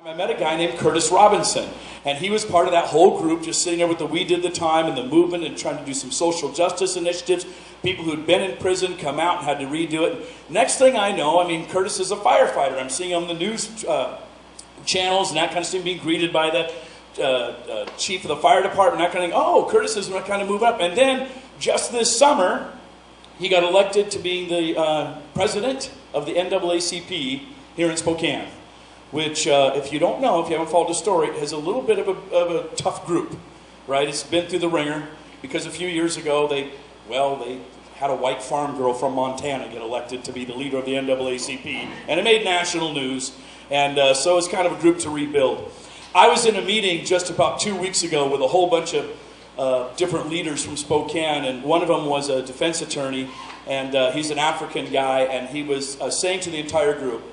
I met a guy named Kurtis Robinson, and he was part of that whole group just sitting there with the We Did the Time and the movement and trying to do some social justice initiatives. People who'd been in prison come out and had to redo it. Next thing I know, Kurtis is a firefighter. I'm seeing him on the news channels and that kind of stuff, being greeted by the chief of the fire department, that kind of thing. Oh, Kurtis is kind of moving up. And then just this summer, he got elected to being the president of the NAACP here in Spokane. Which, if you don't know, if you haven't followed the story, is a little bit of a tough group, right? It's been through the ringer because a few years ago they had a white farm girl from Montana get elected to be the leader of the NAACP, and it made national news, and so it's kind of a group to rebuild. I was in a meeting just about 2 weeks ago with a whole bunch of different leaders from Spokane, and one of them was a defense attorney, and he's an African guy, and he was saying to the entire group,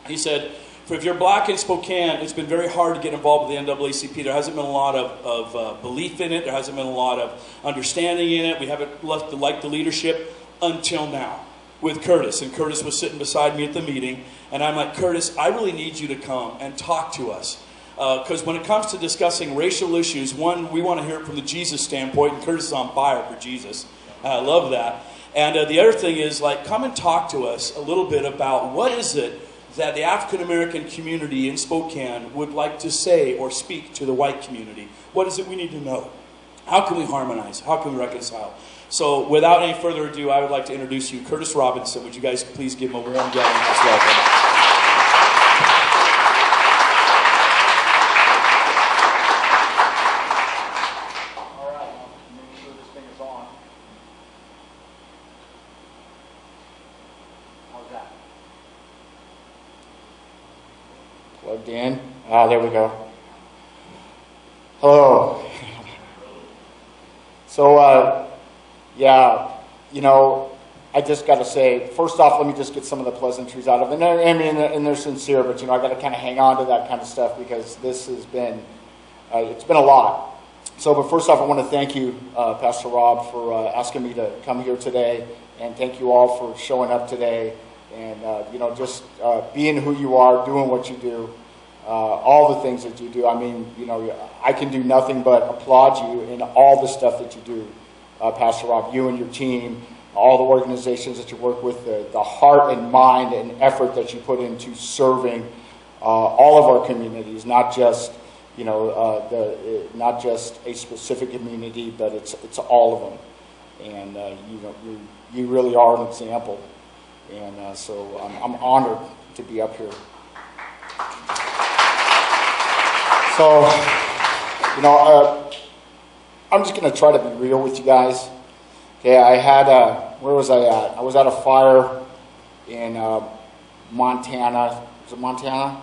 he said, if you're black in Spokane, it's been very hard to get involved with the NAACP. There hasn't been a lot of belief in it. There hasn't been a lot of understanding in it. We haven't liked the leadership until now with Kurtis. And Kurtis was sitting beside me at the meeting. And I'm like, Kurtis, I really need you to come and talk to us. Because when it comes to discussing racial issues, one, we want to hear it from the Jesus standpoint. And Kurtis is on fire for Jesus. I love that. And the other thing is, come and talk to us a little bit about what is it that the African-American community in Spokane would like to say or speak to the white community. What is it we need to know? How can we harmonize? How can we reconcile? So without any further ado, I would like to introduce you, Kurtis Robinson. Would you guys please give him a warm welcome? Plugged in. There we go. Hello. So, yeah, I just got to say, first off, let me just get some of the pleasantries out of it. And they're sincere, but, I got to kind of hang on to that kind of stuff because this has been, it's been a lot. So, but first off, I want to thank you, Pastor Rob, for asking me to come here today. And thank you all for showing up today. And, just being who you are, doing what you do, all the things that you do. I can do nothing but applaud you in all the stuff that you do, Pastor Rob, you and your team, all the organizations that you work with, the heart and mind and effort that you put into serving all of our communities, not just, not just a specific community, but it's all of them. And, you really are an example. And so I'm honored to be up here. So, I'm just going to try to be real with you guys. Okay, I had where was I at? I was at a fire in Montana. Was it Montana?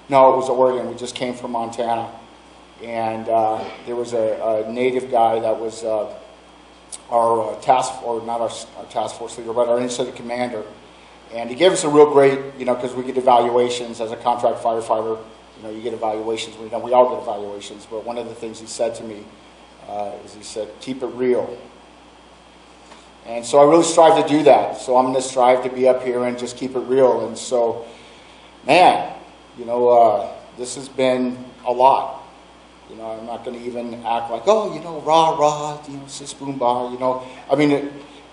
No, it was Oregon. We just came from Montana. And there was a native guy that was our not our task force leader, but our incident commander. And he gave us a real great, because we get evaluations as a contract firefighter. You get evaluations. We all get evaluations. But one of the things he said to me is he said, keep it real. And so I really strive to do that. So I'm going to strive to be up here and just keep it real. And so, man, this has been a lot. I'm not going to even act like, rah, sis boom bah,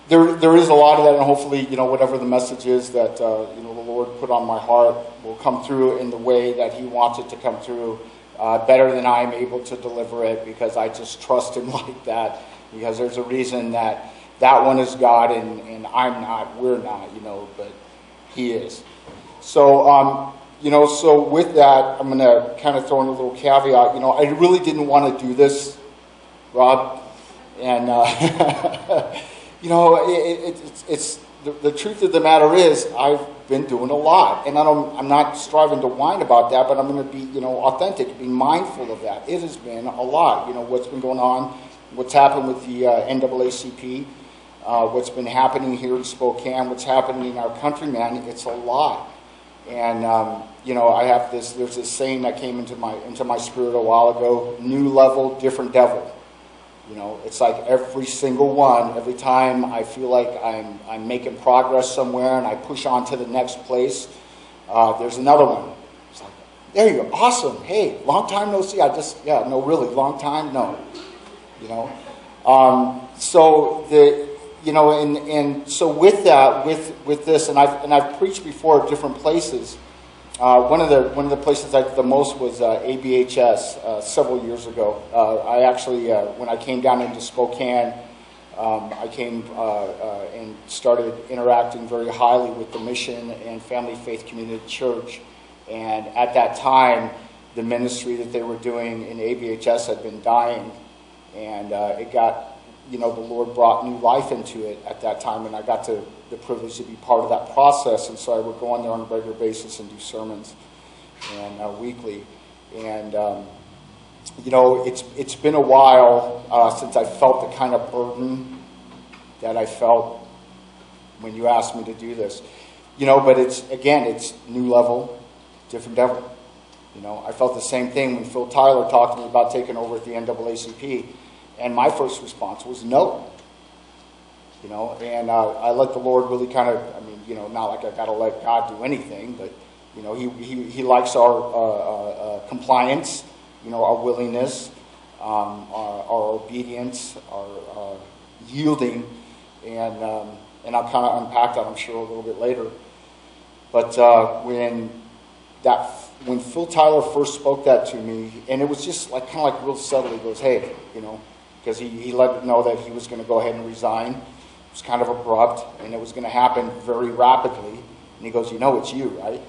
there is a lot of that, and hopefully, whatever the message is that, the Lord put on my heart will come through in the way that He wants it to come through, better than I am able to deliver it, because I just trust Him like that, because there's a reason that one is God, and I'm not, we're not, but He is. So, so with that, I'm going to kind of throw in a little caveat. I really didn't want to do this, Rob, and it's the truth of the matter is I've been doing a lot, and I'm not striving to whine about that, but I'm going to be authentic, be mindful of that. It has been a lot. What's been going on, what's happened with the NAACP, what's been happening here in Spokane, what's happening in our country, man. It's a lot. And I have there's this saying that came into my spirit a while ago: new level, different devil. It's like every single one, every time I feel like I'm making progress somewhere and I push on to the next place, there's another one. It's like, There you go. Awesome. Hey, long time no see. No, really, long time? No. So so with that, with this, and I've preached before at different places. One of the places I did the most was ABHS several years ago. I actually, when I came down into Spokane, I came and started interacting very highly with the Mission and Family Faith Community Church. And at that time, the ministry that they were doing in ABHS had been dying. And it got, the Lord brought new life into it at that time. And I got the privilege to be part of that process. And so I would go on there on a regular basis and do sermons and weekly. And, it's been a while since I felt the kind of burden that I felt when you asked me to do this. But it's new level, different devil. I felt the same thing when Phil Tyler talked to me about taking over at the NAACP. And my first response was no. And I let the Lord really kind of, not like I got to let God do anything, but, he likes our compliance, our willingness, our obedience, our yielding. And I'll kind of unpack that, I'm sure, a little bit later. But when Phil Tyler first spoke that to me, and it was just kind of real subtle, he goes, hey, because he let me know that he was going to go ahead and resign. It was kind of abrupt, and it was going to happen very rapidly. And he goes, it's you, right?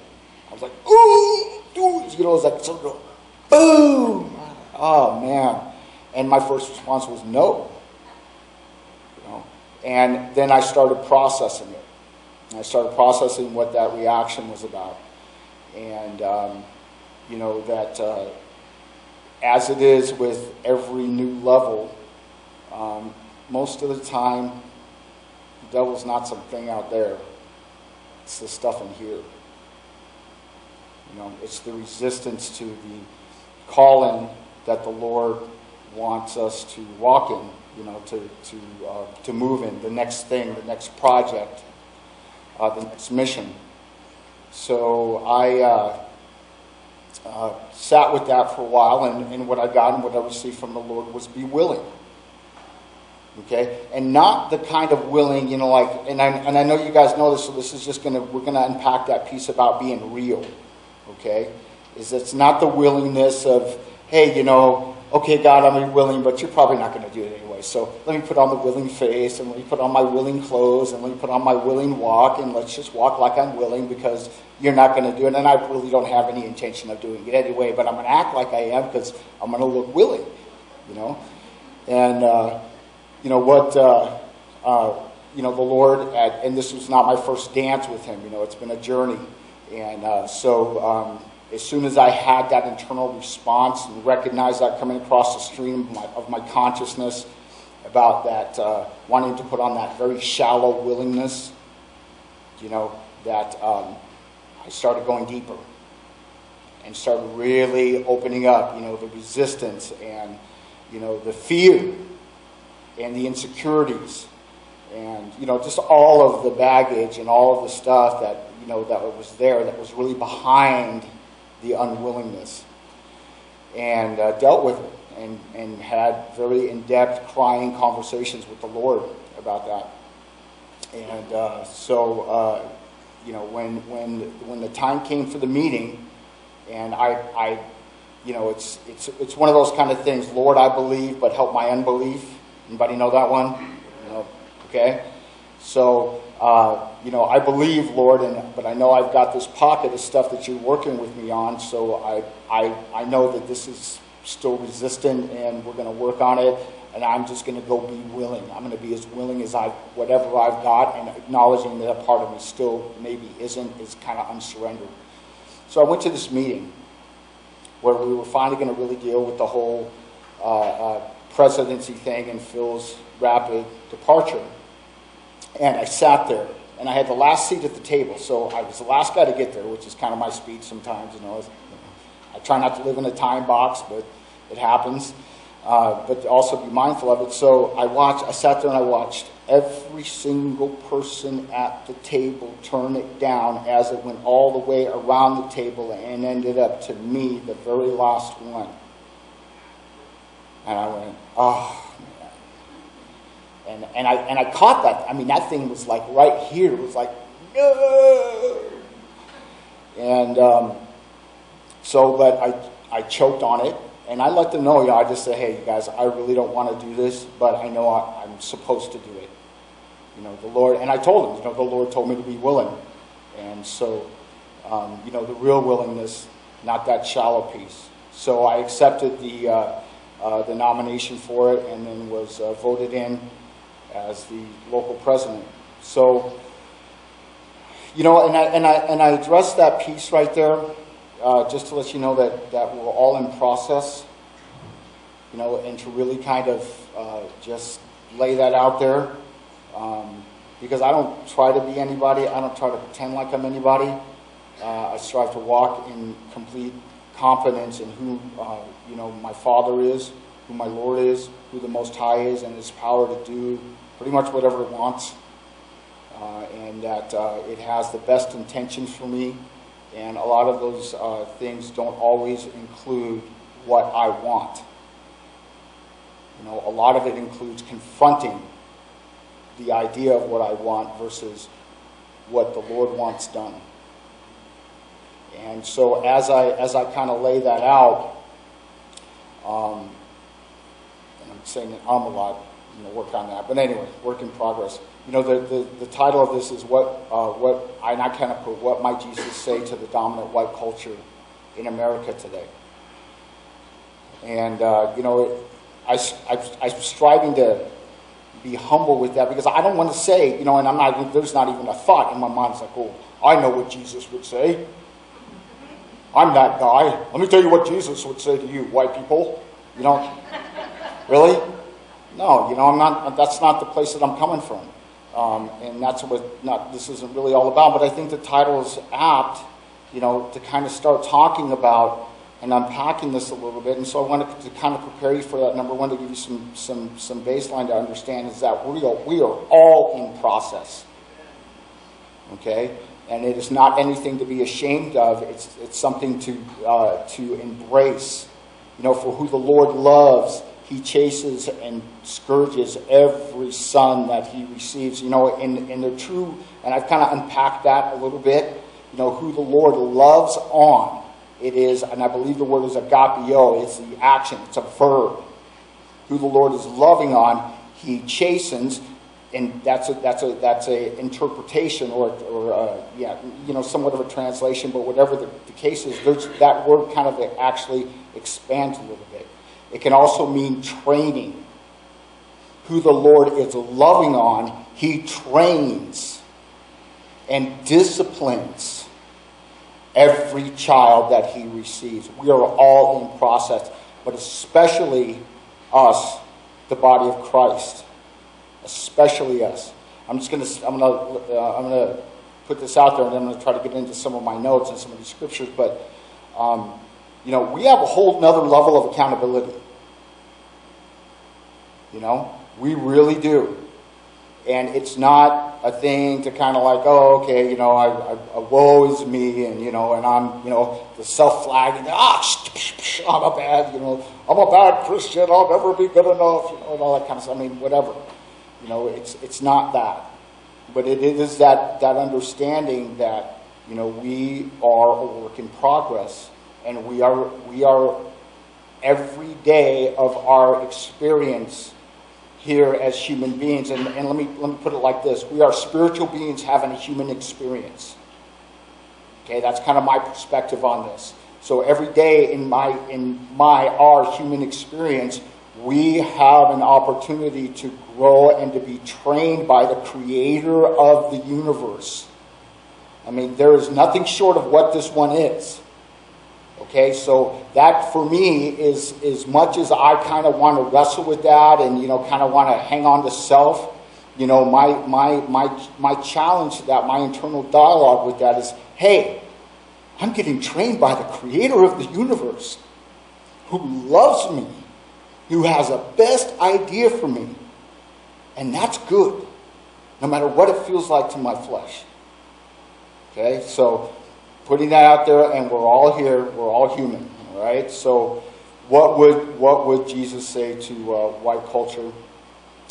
I was like, ooh, dude, it was like, boom. Oh, man. And my first response was no. And then I started processing it. And I started processing what that reaction was about. And, that as it is with every new level, most of the time, the devil's not something out there. It's the stuff in here. It's the resistance to the calling that the Lord wants us to walk in, to move in, the next thing, the next project, the next mission. So I sat with that for a while, and what I got and what I received from the Lord was be willing. Okay? And not the kind of willing, and I know you guys know this, so this is just we're gonna unpack that piece about being real. Okay? It's not the willingness of, hey, okay, God, I'm willing, but you're probably not going to do it anyway. So let me put on the willing face, and let me put on my willing clothes, and let me put on my willing walk, and let's just walk like I'm willing because you're not going to do it. And I really don't have any intention of doing it anyway, but I'm going to act like I am because I'm going to look willing, And, the Lord, and this was not my first dance with him, it's been a journey. And as soon as I had that internal response and recognized that coming across the stream of my consciousness about that, wanting to put on that very shallow willingness, that I started going deeper and started really opening up, the resistance and, the fear and the insecurities and, just all of the baggage and all of the stuff that, that was there, that was really behind the unwillingness, and dealt with it and had very in-depth crying conversations with the Lord about that. And when the time came for the meeting, and I it's one of those kind of things, Lord, I believe, but help my unbelief. Anybody know that one? Okay? So, I believe, Lord, but I know I've got this pocket of stuff that you're working with me on, so I know that this is still resistant, and we're going to work on it, and I'm just going to go be willing. I'm going to be as willing as whatever I've got, and acknowledging that a part of me still maybe is kind of unsurrendered. So I went to this meeting where we were finally going to really deal with the whole presidency thing and Phil's rapid departure. And I sat there, and I had the last seat at the table, so I was the last guy to get there, which is kind of my speech sometimes, I try not to live in a time box, but it happens. but also be mindful of it. So I sat there and I watched every single person at the table turn it down as it went all the way around the table and ended up to me, the very last one. And I went, oh, man. And I caught that. I mean, that thing was like right here. It was like, no. And but I choked on it. And I let them know, I just say, hey, you guys, I really don't want to do this, but I know I'm supposed to do it. The Lord, and I told them, the Lord told me to be willing. And so, the real willingness, not that shallow piece. So I accepted the nomination for it and then was voted in as the local president. So, and I addressed that piece right there. Just to let you know that we're all in process, and to really kind of just lay that out there, because I don't try to be anybody. I don't try to pretend like I'm anybody. I strive to walk in complete confidence in who, my Father is, who my Lord is, who the Most High is, and His power to do pretty much whatever it wants, and that it has the best intentions for me. And a lot of those things don't always include what I want. A lot of it includes confronting the idea of what I want versus what the Lord wants done. And so as I kind of lay that out, and I'm saying that I'm a lot, work on that. But anyway, work in progress. The title of this is and I kind of put, what might Jesus say to the dominant white culture in America today? And, I'm striving to be humble with that, because I don't want to say, and there's not even a thought in my mind. It's like, oh, I know what Jesus would say. I'm that guy. Let me tell you what Jesus would say to you, white people. Really? No, I'm not, that's not the place that I'm coming from. And that's what this isn't really all about, but I think the title is apt, to kind of start talking about and unpacking this a little bit. And so I wanted to kind of prepare you for that. Number one, to give you some baseline to understand is that we are all in process. Okay? And it is not anything to be ashamed of. It's something to embrace. For who the Lord loves, He chases and scourges every son that He receives. In the true, and I've kind of unpacked that a little bit. Who the Lord loves on, it is, and I believe the word is agapeo. It's the action. It's a verb. Who the Lord is loving on, He chastens, and that's a interpretation or somewhat of a translation. But whatever the case is, that word kind of actually expands a little bit. It can also mean training. Who the Lord is loving on, He trains and disciplines every child that He receives. We are all in process, but especially us, the body of Christ. Especially us. I'm gonna put this out there, and I'm gonna try to get into some of my notes and some of these scriptures, but we have a whole nother level of accountability. We really do. And it's not a thing to kind of like, oh, okay, woe is me, and, and I'm, the self-flagging, I'm a bad, I'm a bad Christian, I'll never be good enough, and all that kind of stuff. I mean, whatever. It's not that. But it is that understanding that, we are a work in progress. And we are every day of our experience here as human beings. And let me put it like this. We are spiritual beings having a human experience. Okay, that's kind of my perspective on this. So every day in our human experience, we have an opportunity to grow and to be trained by the Creator of the universe. I mean, there is nothing short of what this one is. Okay, so that for me is, as much as I kind of want to wrestle with that and, kind of want to hang on to self, my challenge to that, my internal dialogue with that is, hey, I'm getting trained by the Creator of the universe, who loves me, who has a best idea for me. And that's good, no matter what it feels like to my flesh. Okay, so putting that out there, and we're all here, we're all human, all right? So what would Jesus say to white culture,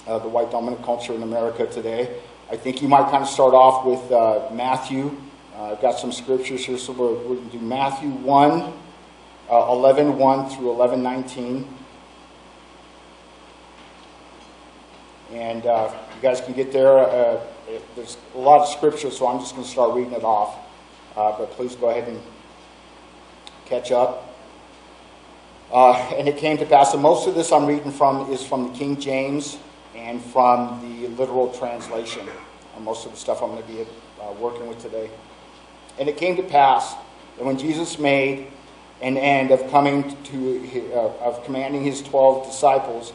the white dominant culture in America today? I think you might kind of start off with Matthew. I've got some scriptures here, so we're going to do Matthew 1, 11:1 through 11:19. And you guys can get there. There's a lot of scripture, so I'm just going to start reading it off. But please go ahead and catch up. And it came to pass, and most of this I'm reading from is from the King James and from the literal translation. Most of the stuff I'm going to be working with today. And it came to pass that when Jesus made an end of commanding his 12 disciples,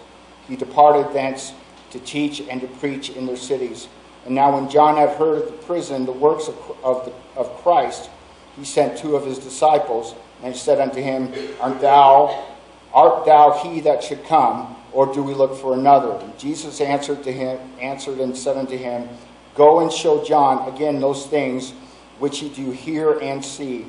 he departed thence to teach and to preach in their cities. And now when John had heard of the prison the works of Christ, he sent 2 of his disciples, and he said unto him, Art thou he that should come, or do we look for another? And Jesus answered and said unto him, Go and show John again those things which ye do hear and see.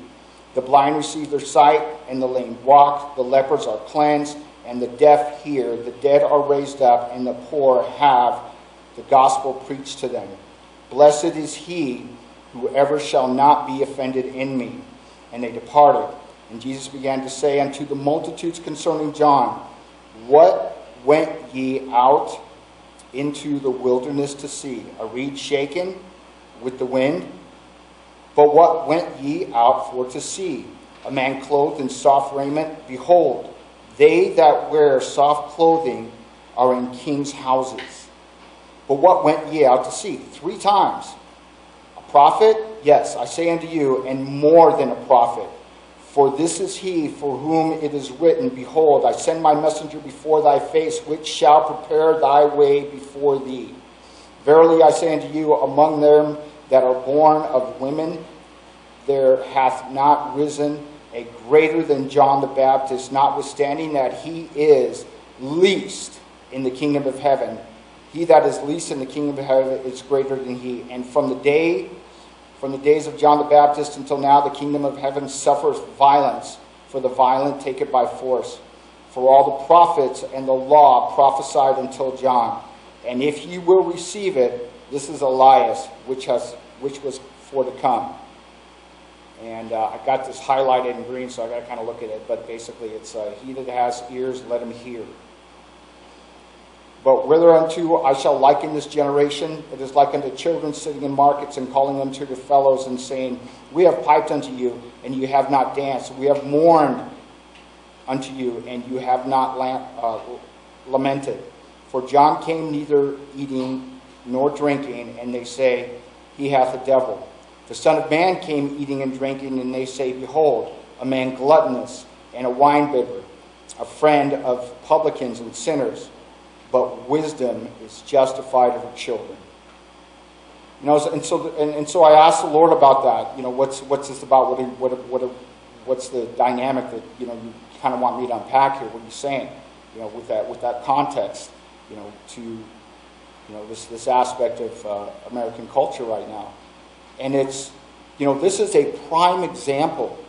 The blind receive their sight, and the lame walk, the lepers are cleansed, and the deaf hear, the dead are raised up, and the poor have the gospel preached to them. Blessed is he whoever shall not be offended in me. And they departed. And Jesus began to say unto the multitudes concerning John, What went ye out into the wilderness to see? A reed shaken with the wind? But what went ye out for to see? A man clothed in soft raiment? Behold, they that wear soft clothing are in kings' houses. But what went ye out to see? 3 times. A prophet? Yes, I say unto you, and more than a prophet. For this is he for whom it is written, Behold, I send my messenger before thy face, which shall prepare thy way before thee. Verily I say unto you, among them that are born of women, there hath not risen a greater than John the Baptist, notwithstanding that he is least in the kingdom of heaven. He that is least in the kingdom of heaven is greater than he. And from the days of John the Baptist until now, the kingdom of heaven suffers violence, for the violent take it by force. For all the prophets and the law prophesied until John. And if ye will receive it, this is Elias, which was for to come. And I got this highlighted in green, so I got to kind of look at it. But basically, it's he that has ears, let him hear. But whereunto I shall liken this generation, it is like unto children sitting in markets and calling unto their fellows and saying, We have piped unto you, and you have not danced. We have mourned unto you, and you have not lamented. For John came neither eating nor drinking, and they say, He hath a devil. The Son of Man came eating and drinking, and they say, Behold, a man gluttonous and a winebibber, a friend of publicans and sinners. But wisdom is justified of her children. You know, and so I asked the Lord about that. You know, what's this about? What's the dynamic that you kind of want me to unpack here? What are you saying? You know, with that context. You know, to this aspect of American culture right now. And it's, this is a prime example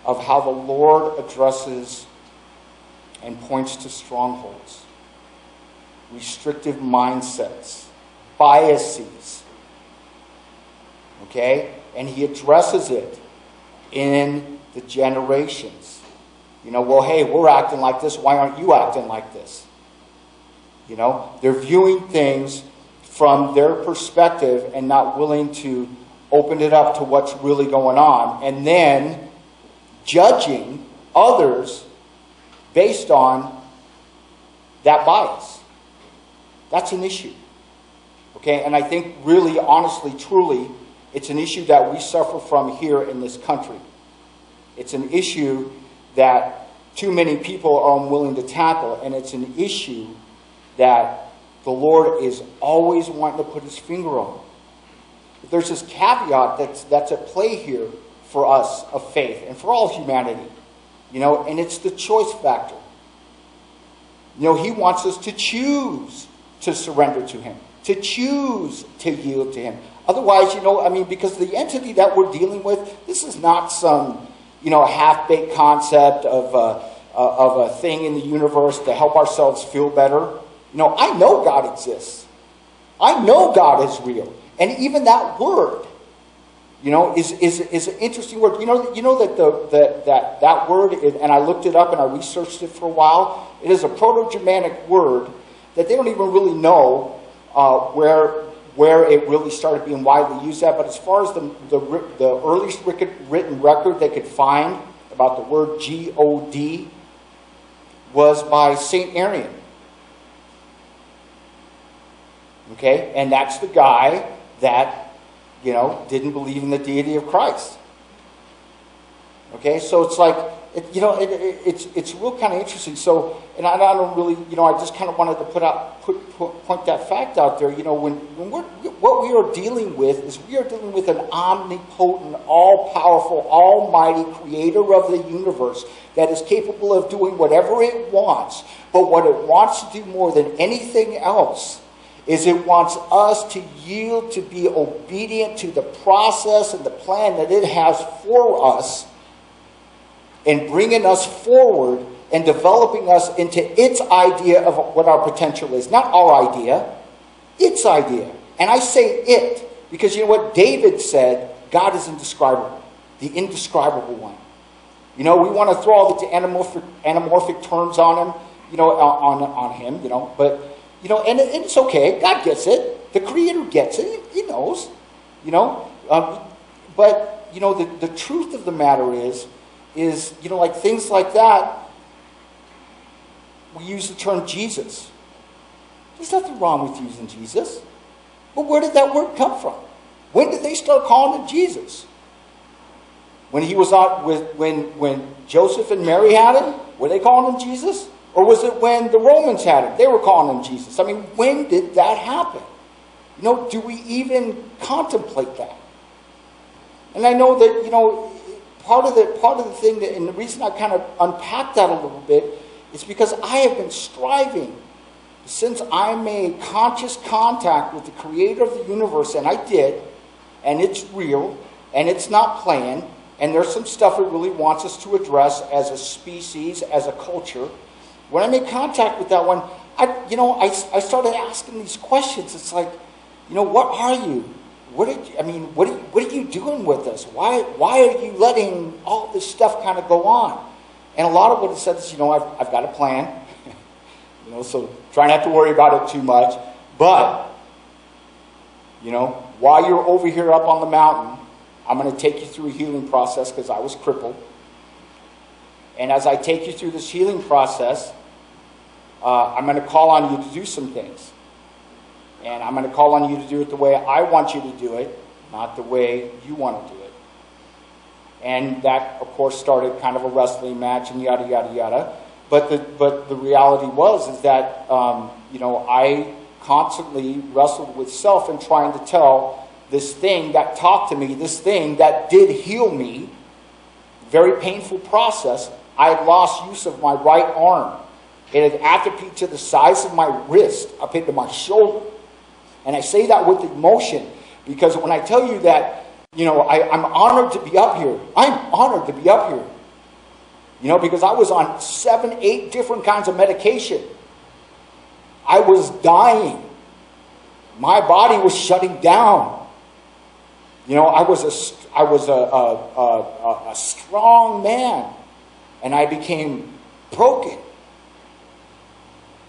of how the Lord addresses and points to strongholds, restrictive mindsets, biases. Okay? And he addresses it in the generations. Well, hey, we're acting like this. Why aren't you acting like this? They're viewing things from their perspective and not willing to open it up to what's really going on, and then judging others based on that bias. That's an issue. Okay, and I think really, honestly, truly, it's an issue that we suffer from here in this country. It's an issue that too many people are unwilling to tackle, and it's an issue that the Lord is always wanting to put his finger on. But there's this caveat that's at play here for us of faith and for all humanity, and it's the choice factor. You know, he wants us to choose to surrender to him, to choose to yield to him. Otherwise, you know, I mean, because the entity that we're dealing with, this is not some, you know, half-baked concept of a thing in the universe to help ourselves feel better. You know, I know God exists. I know God is real. And even that word, you know, is an interesting word. You know that word, and I looked it up and I researched it for a while. It is a Proto-Germanic word that they don't even really know where it really started being widely used at. But as far as the earliest written record they could find about the word God was by Saint Arian. Okay, and that's the guy that, you know, didn't believe in the deity of Christ. Okay, so it's like, it's real kind of interesting. So, and I don't really, you know, I just kind of wanted to point that fact out there. You know, what we are dealing with is we are dealing with an omnipotent, all-powerful, almighty creator of the universe that is capable of doing whatever it wants. But what it wants to do more than anything else is it wants us to yield, to be obedient to the process and the plan that it has for us, and bringing us forward and developing us into its idea of what our potential is. Not our idea, its idea. And I say it because you know what David said, God is indescribable, the indescribable one. You know, we want to throw all the anamorphic terms on him, you know, on him, you know, but you know, and it's okay. God gets it. The Creator gets it. He knows. You know. But, you know, the truth of the matter is, you know, like things like that, we use the term Jesus. There's nothing wrong with using Jesus. But where did that word come from? When did they start calling him Jesus? When he was out with, when Joseph and Mary had him, were they calling him Jesus? Or was it when the Romans had him? They were calling him Jesus. I mean, when did that happen? You know, do we even contemplate that? And I know that, you know, part of the thing that, and the reason I kind of unpacked that a little bit is because I have been striving since I made conscious contact with the creator of the universe, and I did, and it's real, and it's not playing, and there's some stuff it really wants us to address as a species, as a culture. When I made contact with that one, I started asking these questions. It's like, you know, what are you? What are you doing with us? Why are you letting all this stuff kind of go on? And a lot of what it said is, you know, I've got a plan. You know, so try not to worry about it too much. But, you know, while you're over here up on the mountain, I'm going to take you through a healing process because I was crippled. And as I take you through this healing process, I'm going to call on you to do some things. And I'm going to call on you to do it the way I want you to do it, not the way you want to do it. And that, of course, started kind of a wrestling match and yada, yada, yada. But the reality is that, you know, I constantly wrestled with self and trying to tell this thing that talked to me, this thing that did heal me, very painful process. I had lost use of my right arm. It had atrophied to the size of my wrist up into my shoulder. And I say that with emotion because when I tell you that, you know, I'm honored to be up here. I'm honored to be up here. You know, because I was on 7, 8 different kinds of medication. I was dying. My body was shutting down. You know, I was a strong man, and I became broken.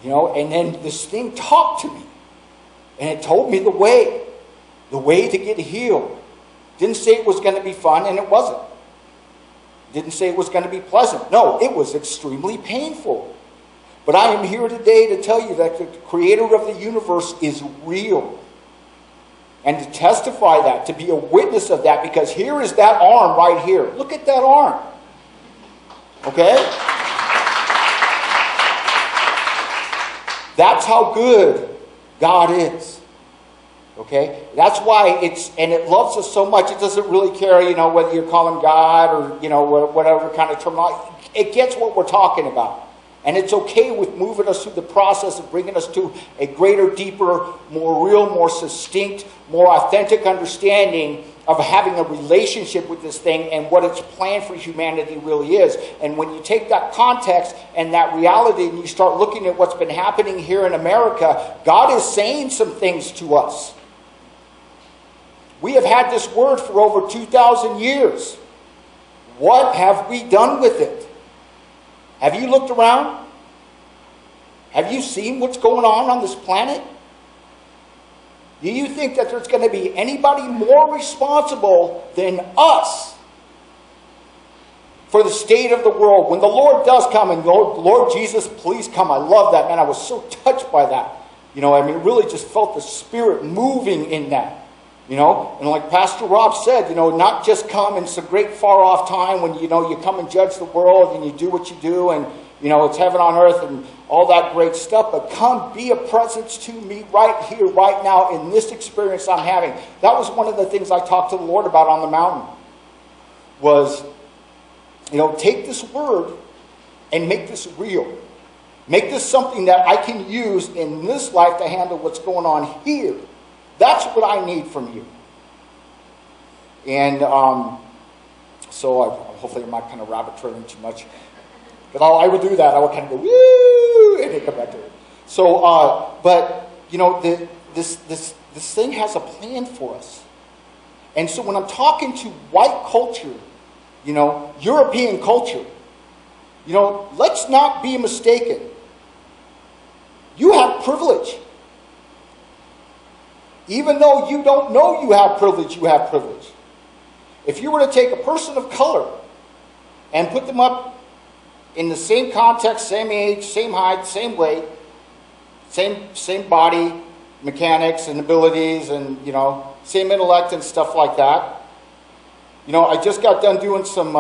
You know, and then this thing talked to me, and it told me the way to get healed. Didn't say it was going to be fun, and it wasn't. Didn't say it was going to be pleasant. No, it was extremely painful. But I am here today to tell you that the creator of the universe is real. And to testify that, to be a witness of that, because here is that arm right here. Look at that arm. Okay? That's how good God is. Okay? That's why it loves us so much, it doesn't really care, you know, whether you call him God or, you know, whatever kind of terminology. It gets what we're talking about. And it's okay with moving us through the process of bringing us to a greater, deeper, more real, more succinct, more authentic understanding of having a relationship with this thing and what its plan for humanity really is. And when you take that context and that reality and you start looking at what's been happening here in America, God is saying some things to us. We have had this word for over 2,000 years. What have we done with it? Have you looked around? Have you seen what's going on this planet? Do you think that there's going to be anybody more responsible than us for the state of the world? When the Lord does come, and Lord Jesus, please come. I love that, man. I was so touched by that. Really just felt the Spirit moving in that. And like Pastor Rob said, not just come in some great far off time when, you come and judge the world and you do what you do and, it's heaven on earth and all that great stuff, but come be a presence to me right here, right now in this experience I'm having. That was one of the things I talked to the Lord about on the mountain was, take this word and make this real. Make this something that I can use in this life to handle what's going on here. That's what I need from you. And so hopefully I'm not kind of rabbit trailing too much. But I would do that. I would kind of go, woo, and then come back to it. So, this thing has a plan for us. And so when I'm talking to white culture, European culture, let's not be mistaken. You have privilege. Even though you don't know you have privilege, you have privilege. If you were to take a person of color and put them up in the same context, same age, same height, same weight, same body mechanics and abilities and, same intellect and stuff like that. I just got done doing some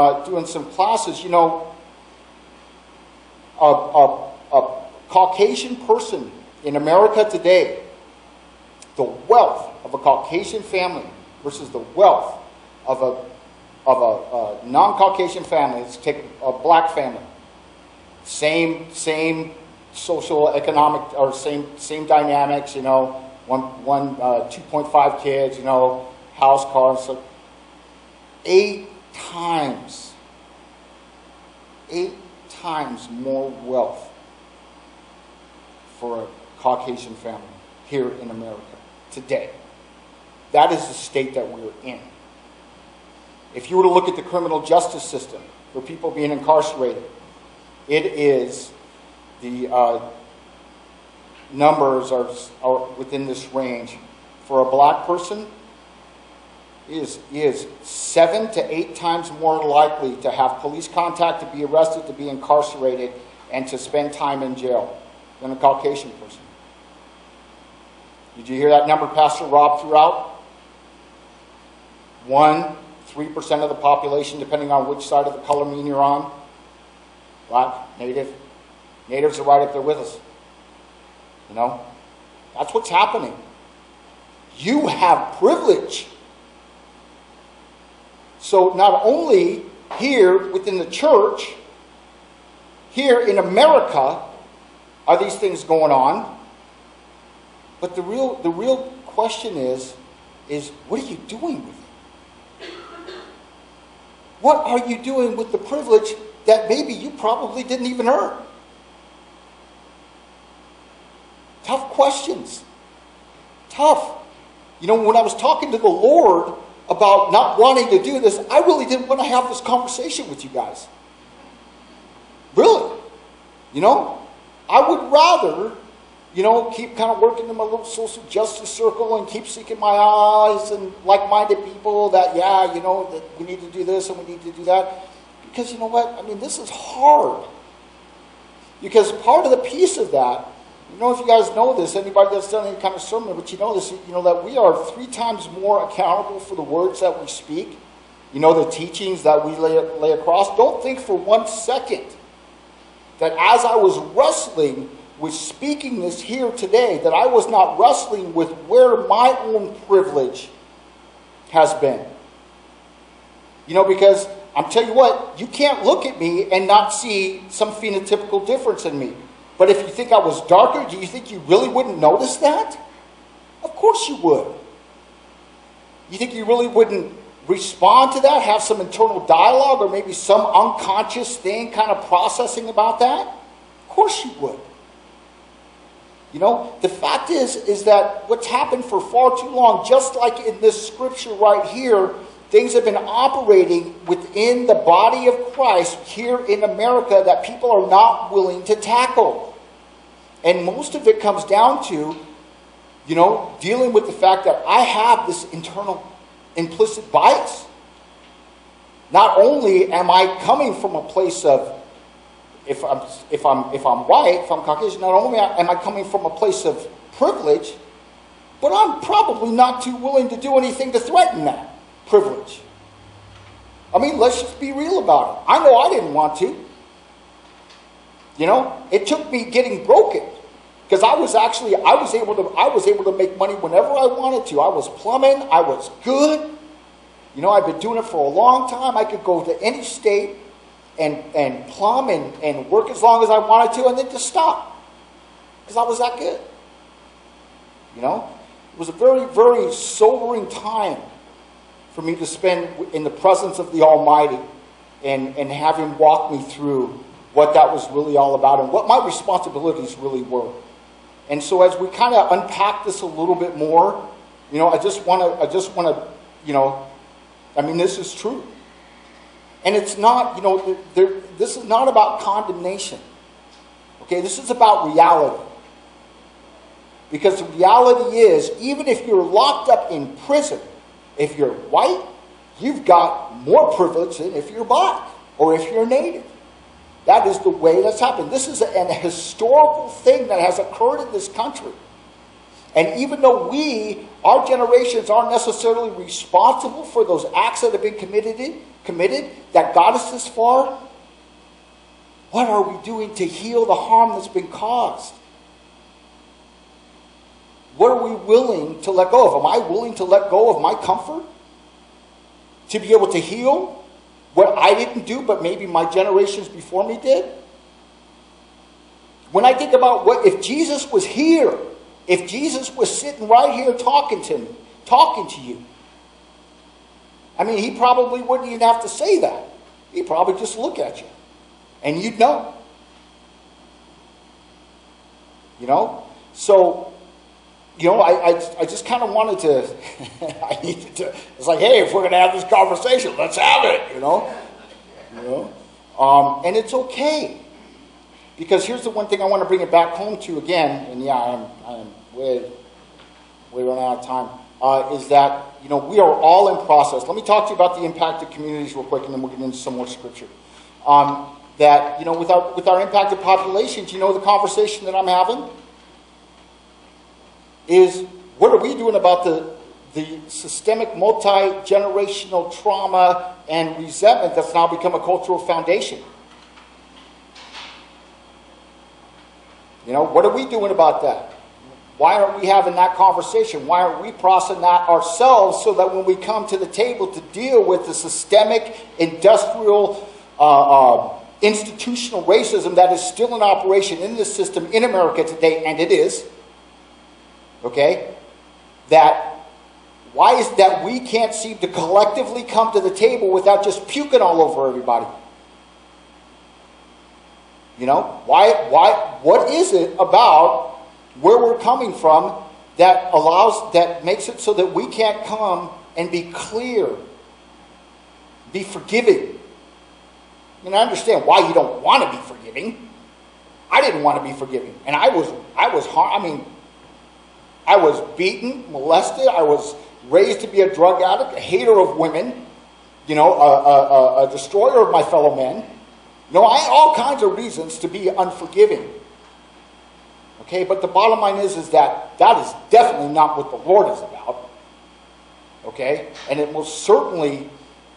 classes. A Caucasian person in America today, the wealth of a Caucasian family versus the wealth of a non-Caucasian family. Let's take a black family. Same social, economic, or same dynamics. 2.5 kids. House, car, so 8 times more wealth for a Caucasian family here in America today. That is the state that we're in. If you were to look at the criminal justice system for people being incarcerated, it is the numbers are within this range. For a black person, is 7 to 8 times more likely to have police contact, to be arrested, to be incarcerated, and to spend time in jail than a Caucasian person. Did you hear that number Pastor Rob threw out? 3% of the population, depending on which side of the color mean you're on. Black, native. Natives are right up there with us. That's what's happening. You have privilege. So not only here within the church, here in America, are these things going on? But the real question is what are you doing with it? What are you doing with the privilege that maybe you probably didn't even earn? Tough questions. Tough. When I was talking to the Lord about not wanting to do this, I really didn't want to have this conversation with you guys. Really. I would rather, keep kind of working in my little social justice circle and keep seeking my eyes and like-minded people that, that we need to do this and we need to do that. Because you know what? This is hard. Because part of the piece of that, if you guys know this, anybody that's done any kind of sermon, but this, that we are 3 times more accountable for the words that we speak, the teachings that we lay across. Don't think for 1 second that as I was wrestling with speaking this here today, that I was not wrestling with where my own privilege has been. Because I'm telling you what, you can't look at me and not see some phenotypical difference in me. But if you think I was darker, do you think you really wouldn't notice that? Of course you would. You think you really wouldn't respond to that, have some internal dialogue, or maybe some unconscious thing kind of processing about that? Of course you would. You know, the fact is that what's happened for far too long, just like in this scripture right here, things have been operating within the body of Christ here in America that people are not willing to tackle. And most of it comes down to, you know, dealing with the fact that I have this internal implicit bias. Not only am I coming from a place of, if I'm white, if I'm Caucasian, not only am I coming from a place of privilege, but I'm probably not too willing to do anything to threaten that privilege. I mean, let's just be real about it. I know I didn't want to. You know, it took me getting broken. Because I was able to make money whenever I wanted to. I was plumbing, I was good. You know, I've been doing it for a long time. I could go to any state and plumb and work as long as I wanted to and then just stop. Because I was that good. You know? It was a very, very sobering time for me to spend in the presence of the Almighty and have Him walk me through what that was really all about and what my responsibilities really were. And so as we kind of unpack this a little bit more, you know, I just want to, you know, I mean, this is true. And it's not, you know, this is not about condemnation. Okay, this is about reality. Because the reality is, even if you're locked up in prison, if you're white, you've got more privilege than if you're black or if you're native. That is the way that's happened. This is an historical thing that has occurred in this country. And even though our generations aren't necessarily responsible for those acts that have been committed, that got us this far, what are we doing to heal the harm that's been caused? What are we willing to let go of? Am I willing to let go of my comfort to be able to heal what I didn't do, but maybe my generations before me did? When I think about what if Jesus was here, if Jesus was sitting right here talking to me, talking to you, I mean, He probably wouldn't even have to say that. He'd probably just look at you, and you'd know. You know? So, you know, I just kind of wanted to, I needed to, it's like, hey, if we're going to have this conversation, let's have it, you know? And it's okay. Because here's the one thing I want to bring it back home to again, and yeah, I'm way running out of time, is that, you know, we are all in process. Let me talk to you about the impacted communities real quick, and then we'll get into some more scripture. That, you know, with our impacted populations, you know, the conversation that I'm having is, what are we doing about the systemic multi-generational trauma and resentment that's now become a cultural foundation? You know, what are we doing about that? Why aren't we having that conversation? Why aren't we processing that ourselves so that when we come to the table to deal with the systemic, industrial, institutional racism that is still in operation in this system in America today, and it is, okay, why is that we can't seem to collectively come to the table without just puking all over everybody? You know, what is it about where we're coming from that makes it so that we can't come and be clear, be forgiving? I mean, I understand why you don't want to be forgiving. I didn't want to be forgiving, and I was beaten, molested. I was raised to be a drug addict, a hater of women, you know, a destroyer of my fellow men. You know, I had all kinds of reasons to be unforgiving. Okay, but the bottom line is that is definitely not what the Lord is about. Okay, and it most certainly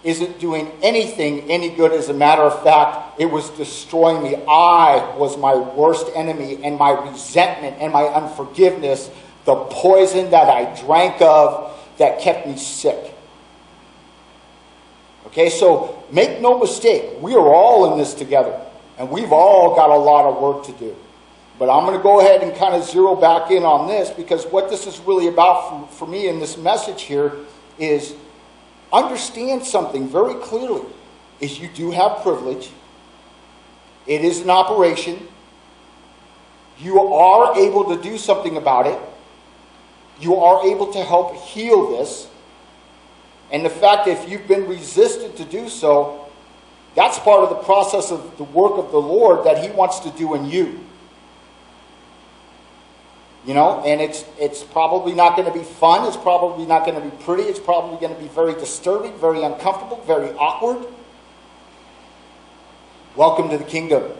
isn't doing anything any good. As a matter of fact, it was destroying me. I was my worst enemy, and my resentment and my unforgiveness, the poison that I drank of that kept me sick. Okay, so make no mistake, we are all in this together. And we've all got a lot of work to do. But I'm going to go ahead and kind of zero back in on this, because what this is really about for me in this message here is understand something very clearly. Is you do have privilege. It is an operation. You are able to do something about it. You are able to help heal this. And the fact that if you've been resistant to do so, that's part of the process of the work of the Lord that He wants to do in you. You know, and it's probably not going to be fun. It's probably not going to be pretty. It's probably going to be very disturbing, very uncomfortable, very awkward. Welcome to the kingdom.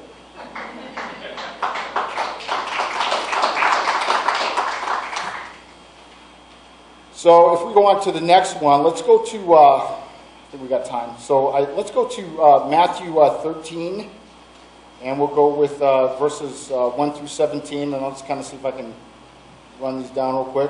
So if we go on to the next one, let's go to, I think we got time. So let's go to Matthew 13, and we'll go with verses 1 through 17, and I'll just kind of see if I can run these down real quick.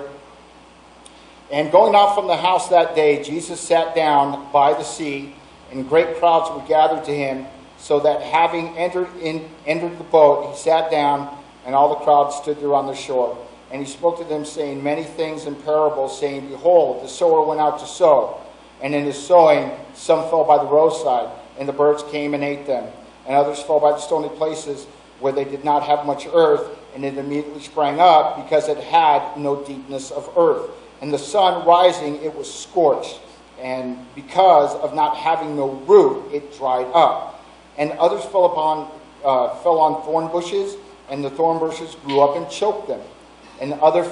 And going out from the house that day, Jesus sat down by the sea, and great crowds were gathered to him, so that having entered the boat, he sat down, and all the crowd stood there on the shore. And he spoke to them, saying many things in parables, saying, Behold, the sower went out to sow. And in his sowing, some fell by the roadside, and the birds came and ate them. And others fell by the stony places, where they did not have much earth, and it immediately sprang up, because it had no deepness of earth. And the sun rising, it was scorched, and because of not having no root, it dried up. And others fell on thorn bushes, and the thorn bushes grew up and choked them. And other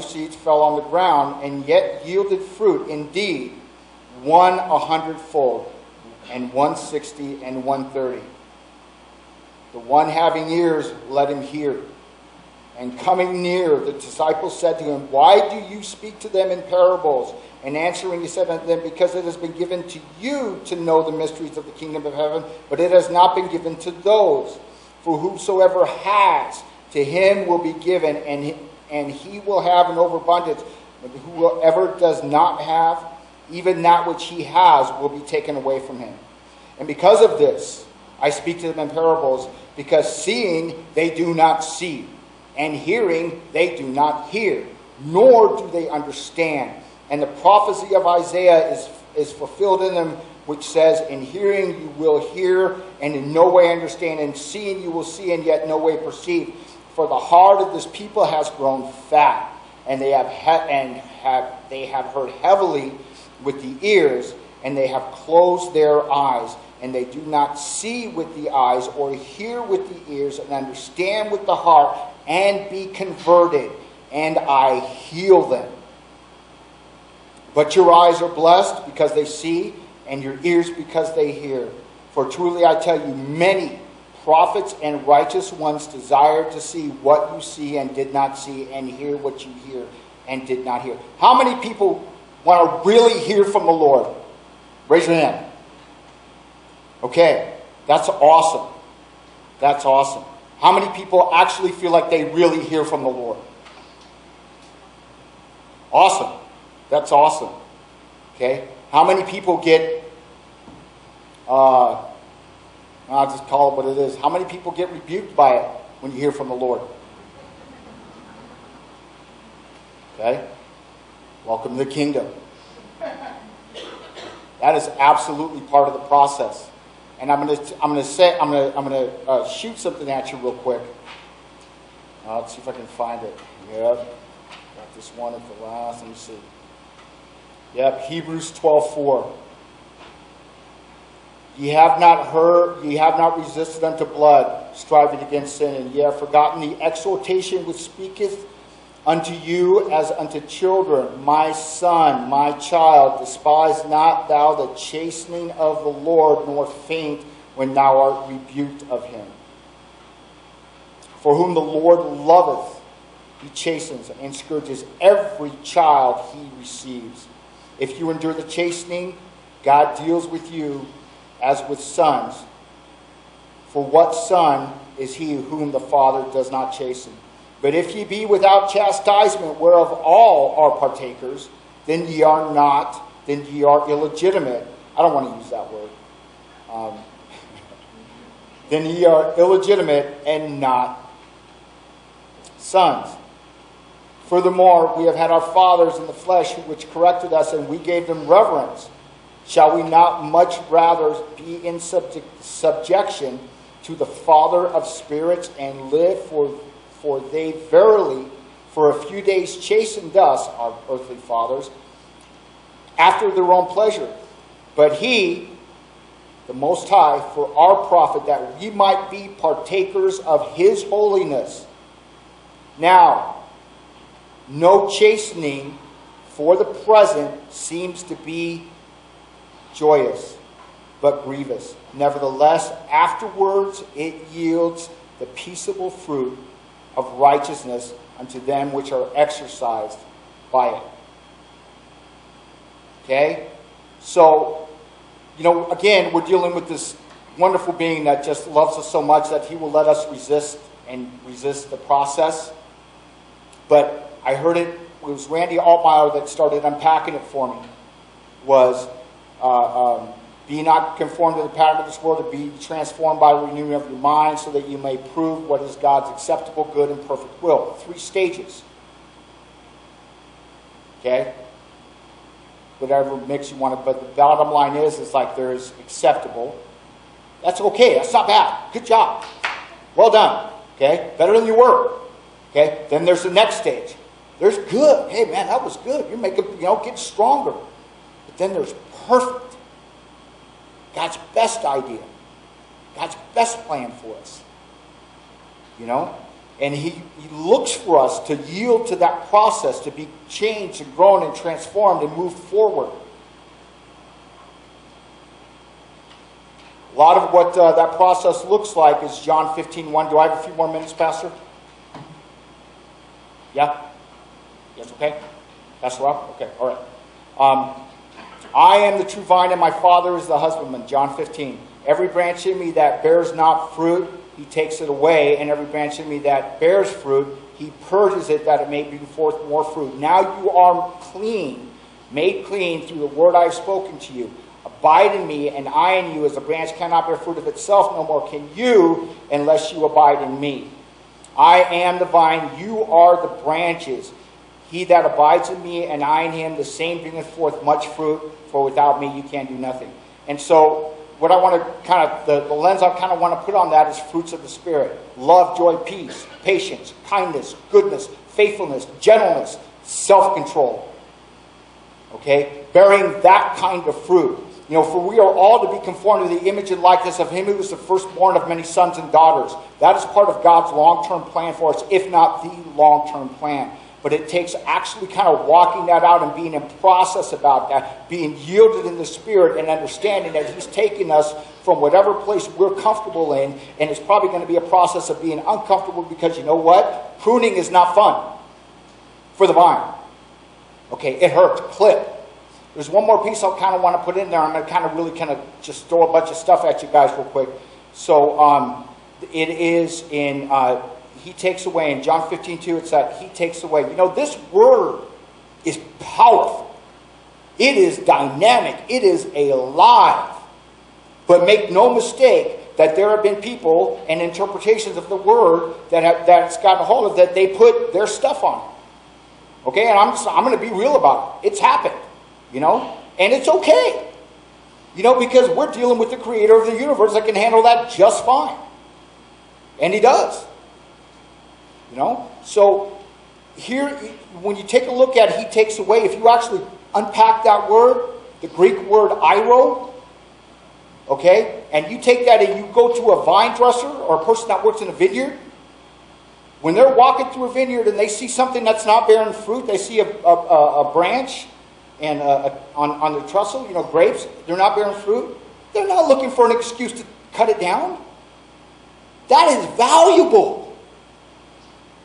seeds fell on the ground, and yet yielded fruit, indeed, 100-fold, and 160, and 130. The one having ears, let him hear. And coming near, the disciples said to him, Why do you speak to them in parables? And answering, he said unto them, Because it has been given to you to know the mysteries of the kingdom of heaven, but it has not been given to those. For whosoever has, to him will be given, and he will have an overabundance. But whoever does not have, even that which he has will be taken away from him. And because of this, I speak to them in parables, because seeing they do not see, and hearing they do not hear, nor do they understand. And the prophecy of Isaiah is fulfilled in them, which says, In hearing you will hear, and in no way understand, and seeing you will see, and yet no way perceive. For the heart of this people has grown fat, and they have heard heavily with the ears, and they have closed their eyes, and they do not see with the eyes, or hear with the ears, and understand with the heart, and be converted, and I heal them. But your eyes are blessed because they see, and your ears because they hear. For truly I tell you, many prophets and righteous ones desired to see what you see and did not see, and hear what you hear and did not hear. How many people want to really hear from the Lord? Raise your hand. Okay, that's awesome. That's awesome. How many people actually feel like they really hear from the Lord? Awesome. That's awesome. Okay, how many people get I'll just call it what it is. How many people get rebuked by it when you hear from the Lord? Okay? Welcome to the kingdom. That is absolutely part of the process. And I'm gonna shoot something at you real quick. Let's see if I can find it. Yep. Got this one at the last. Let me see. Yep, Hebrews 12:4. Ye have not resisted unto blood, striving against sin, and ye have forgotten the exhortation which speaketh unto you as unto children. My son, my child, despise not thou the chastening of the Lord, nor faint when thou art rebuked of him. For whom the Lord loveth, he chastens and scourges every child he receives. If you endure the chastening, God deals with you as with sons. For what son is he whom the Father does not chasten? But if ye be without chastisement, whereof all are partakers, then ye are illegitimate, I don't want to use that word. Then ye are illegitimate and not sons. Furthermore, we have had our fathers in the flesh which corrected us, and we gave them reverence. Shall we not much rather be in subjection to the Father of spirits and live? For they verily for a few days chastened us, our earthly fathers, after their own pleasure. But he, the Most High, for our profit, that we might be partakers of his holiness. Now, no chastening for the present seems to be joyous, but grievous. Nevertheless, afterwards it yields the peaceable fruit of righteousness unto them which are exercised by it. Okay? So, again, we're dealing with this wonderful being that just loves us so much that he will let us resist the process. But I heard it was Randy Altmeyer that started unpacking it for me. Was be not conformed to the pattern of this world, but be transformed by the renewing of your mind, so that you may prove what is God's acceptable, good, and perfect will. 3 stages. Okay? Whatever mix you want to, but the bottom line is like there's acceptable. That's okay. That's not bad. Good job. Well done. Okay? Better than you were. Okay? Then there's the next stage. There's good. Hey man, that was good. You're making, getting stronger. But then there's perfect. God's best idea. God's best plan for us. And he looks for us to yield to that process, to be changed and grown and transformed and moved forward. A lot of what that process looks like is John 15:1. Do I have a few more minutes, Pastor? Yeah? Yes, okay? Pastor Rob? Okay, all right. I am the true vine, and my Father is the husbandman. John 15. Every branch in me that bears not fruit, he takes it away, and every branch in me that bears fruit, he purges it, that it may bring forth more fruit. Now you are clean, made clean through the word I have spoken to you. Abide in me, and I in you, as a branch cannot bear fruit of itself, no more can you, unless you abide in me. I am the vine, you are the branches. He that abides in me, and I in him, the same bringeth forth much fruit, for without me you can do nothing. And so, what I want to the lens I kind of want to put on that is fruits of the Spirit. Love, joy, peace, patience, kindness, goodness, faithfulness, gentleness, self-control. Okay? Bearing that kind of fruit. For we are all to be conformed to the image and likeness of him who was the firstborn of many sons and daughters. That is part of God's long-term plan for us, if not the long-term plan. But it takes actually kind of walking that out and being in process about that, being yielded in the Spirit and understanding that he's taking us from whatever place we're comfortable in, and it's probably going to be a process of being uncomfortable because you know what? Pruning is not fun for the vine. Okay, it hurts. Clip. There's one more piece I kind of want to put in there. I'm going to kind of really just throw a bunch of stuff at you guys real quick. So it is in... he takes away. In John 15:2, it's that he takes away. This word is powerful. It is dynamic. It is alive. But make no mistake that there have been people and interpretations of the word that's gotten a hold of that they put their stuff on it. Okay, and I'm going to be real about it. It's happened, and it's okay. Because we're dealing with the creator of the universe that can handle that just fine. And he does. So here, when you take a look at he takes away, if you actually unpack that word, the Greek word iro, okay, and you take that and you go to a vine dresser or a person that works in a vineyard, when they're walking through a vineyard and they see something that's not bearing fruit, they see a branch and on the trestle, grapes, they're not bearing fruit, they're not looking for an excuse to cut it down. That is valuable.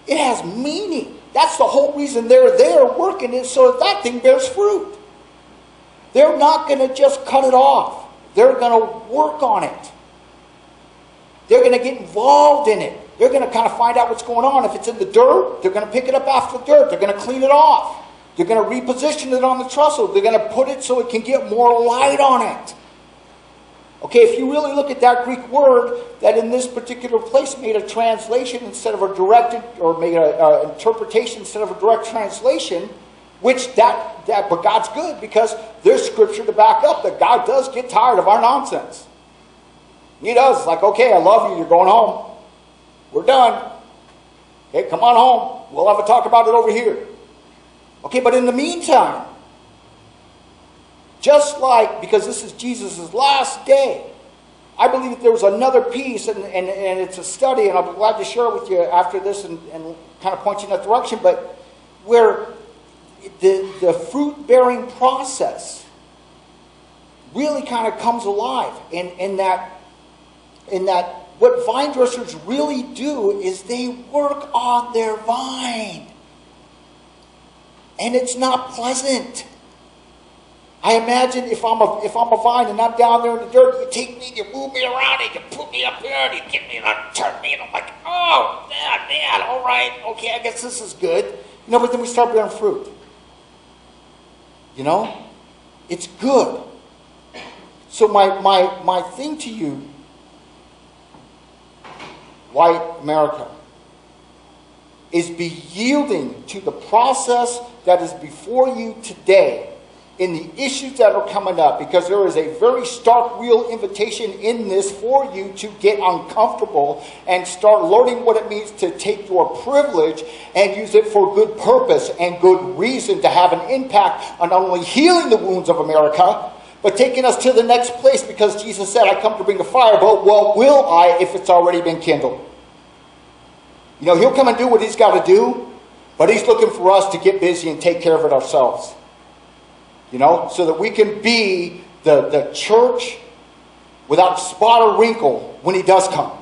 It has meaning. That's the whole reason they're there working, is so that thing bears fruit. They're not going to just cut it off. They're going to work on it. They're going to get involved in it. They're going to kind of find out what's going on. If it's in the dirt, they're going to pick it up after the dirt. They're going to clean it off. They're going to reposition it on the trestle. They're going to put it so it can get more light on it. Okay, if you really look at that Greek word, that in this particular place made a translation instead of a directed, or made an interpretation instead of a direct translation, which but God's good, because there's scripture to back up that God does get tired of our nonsense. He does. It's like, okay, I love you, you're going home. We're done. Okay, come on home. We'll have a talk about it over here. Okay, but in the meantime, just like, because this is Jesus' last day, I believe that there was another piece, and it's a study, and I'll be glad to share it with you after this and kind of point you in that direction, but where the fruit-bearing process really kind of comes alive in that what vine dressers really do is they work on their vine. And it's not pleasant. I imagine if I'm a vine and I'm down there in the dirt, you take me, you move me around, and you put me up here, and you get me, and you turn me, and I'm like, oh, man, all right, okay, I guess this is good. But then we start bearing fruit. It's good. So my thing to you, white America, is be yielding to the process that is before you today in the issues that are coming up, because there is a very stark, real invitation in this for you to get uncomfortable and start learning what it means to take your privilege and use it for good purpose and good reason to have an impact on not only healing the wounds of America, but taking us to the next place, because Jesus said, I come to bring the fire, but well, will I if it's already been kindled? He'll come and do what he's got to do, but he's looking for us to get busy and take care of it ourselves. So that we can be the church without spot or wrinkle when he does come.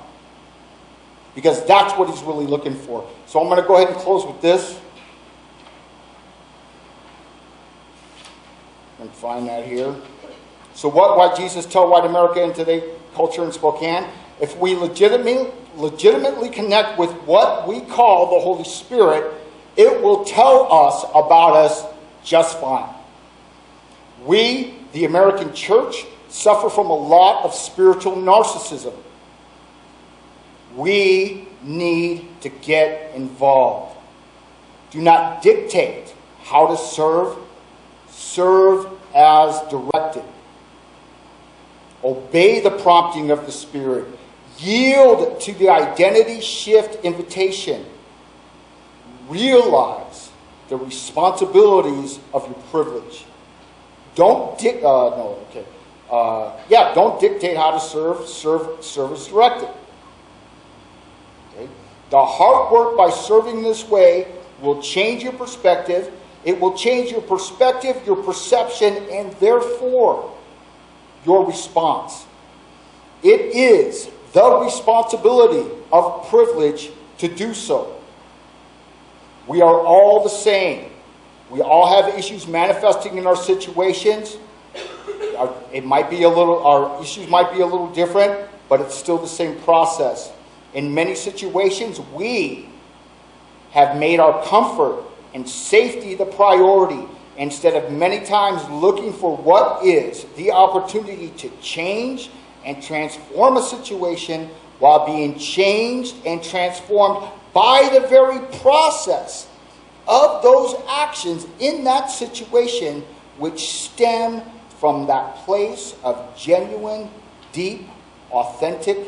Because that's what he's really looking for. So I'm going to go ahead and close with this. And find that here. So why Jesus tell white America and today culture in Spokane? If we legitimately connect with what we call the Holy Spirit, it will tell us about us just fine. We, the American church, suffer from a lot of spiritual narcissism. We need to get involved. Do not dictate how to serve. Serve as directed. Obey the prompting of the Spirit. Yield to the identity shift invitation. Realize the responsibilities of your privilege. Don't dictate how to serve. Serve as directed. Okay? The hard work by serving this way will change your perspective. It will change your perspective, your perception, and therefore your response. It is the responsibility of privilege to do so. We are all the same. We all have issues manifesting in our situations. Our issues might be a little different, but it's still the same process. In many situations, we have made our comfort and safety the priority, instead of many times looking for what is the opportunity to change and transform a situation while being changed and transformed by the very process of those actions in that situation, which stem from that place of genuine, deep, authentic